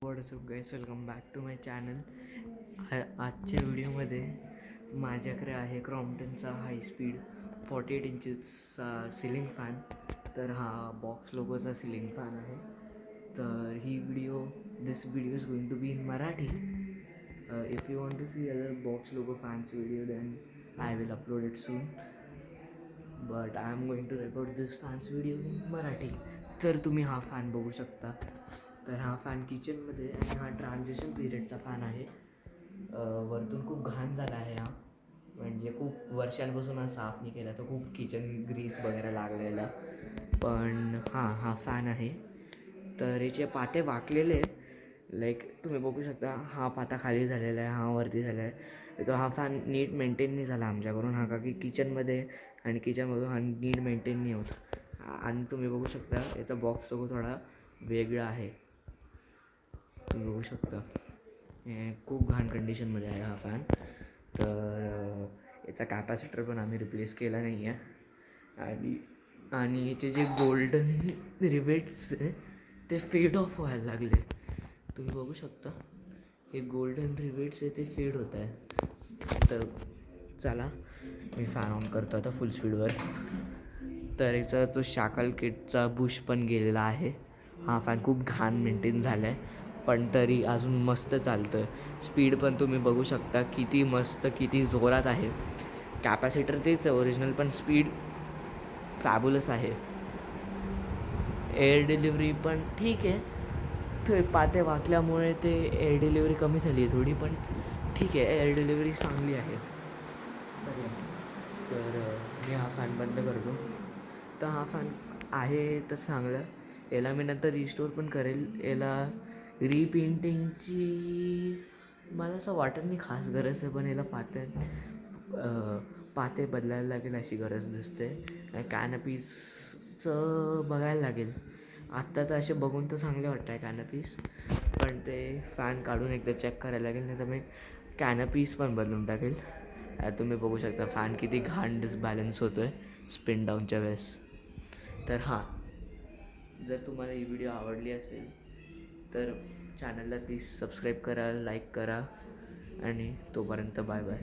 What's up guys, welcome back to my channel. आजच्या व्हिडिओमध्ये माझ्याकडे आहे क्रॉम्प्टनचा हाय स्पीड 48 इंचेसचा सिलिंग फॅन. तर हा बॉक्स लोगोचा सिलिंग फॅन आहे. तर this video is going to be in Marathi. If you want to see other box logo fans video then I will upload it soon, but I am going to record this fans video in Marathi. तर तुम्ही हा fan बघू शकता. तर हा fan किचनमध्ये आणि हा ट्रान्झिशन पिरियडचा फॅन आहे. वरतून खूप घाण झाला आहे हा, म्हणजे खूप वर्षांपासून हा साफ नाही केला, तर खूप किचन ग्रीस वगैरे लागलेला. पण हा फॅन आहे. तर याचे पाते वाकलेले, लाईक तुम्ही बघू शकता. हा पाता खाली झालेला आहे, हा वरती झाला आहे. तो हा फॅन नीट मेंटेन नाही झाला आमच्याकडून, हा का की किचनमध्ये आणि किचनमधून हा नीट मेंटेन नाही होत. आणि तुम्ही बघू शकता याचा बॉक्स तो थोडा वेगळा आहे. तुम्ही बघू शकता खूप घाण कंडिशनमध्ये आहे हा फॅन. तर याचा कॅपॅसिटर पण आम्ही रिप्लेस केला नाही आहे. आणि याचे जे गोल्डन रिवेट्स आहे ते फेड ऑफ व्हायला लागले. तुम्ही बघू शकता हे गोल्डन रिवेट्स आहे ते फेड होत आहे. तर चला मी फॅन ऑन करतो आता फुल स्पीडवर. तर याचा तो शाकल किटचा बुश पण गेलेला आहे. हा फॅन खूप घाण मेंटेन झाला आहे, पण तरी अजून मस्त चालतो आहे. स्पीड पण तुम्ही बघू शकता किती मस्त, किती जोरात आहे. कॅपॅसिटर तेच आहे ओरिजिनल, पण स्पीड फॅबुलस आहे. एअर डिलिव्हरी पण ठीक आहे. ते पाते वाकल्यामुळे ते एअर डिलिव्हरी कमी झाली आहे थोडी, पण ठीक आहे, एअर डिलिव्हरी चांगली आहे. तर मी हा फॅन बंद करतो. तर हा फॅन आहे तर चांगलं. याला मी नंतर रिस्टोर पण करेल. याला रिपेंटिंगची मला असं वाटत नाही खास गरज आहे, पण याला पाते बदलायला लागेल अशी गरज दिसते. कॅनपीसचं बघायला लागेल. आत्ता तर असे बघून तर चांगले वाटत आहे कॅनपीस, पण ते फॅन काढून एकदा चेक करायला लागेल, नाही तर मी कॅनपीस पण बदलून टाकेल. तुम्ही बघू शकता फॅन किती घाण डिसबॅलन्स होतो आहे स्पिन डाऊनच्या वेळेस. तर जर तुम्हाला ही व्हिडिओ आवडली असेल तर चॅनलला प्लीज सबस्क्राईब करा, लाईक करा, आणि तोपर्यंत बाय बाय.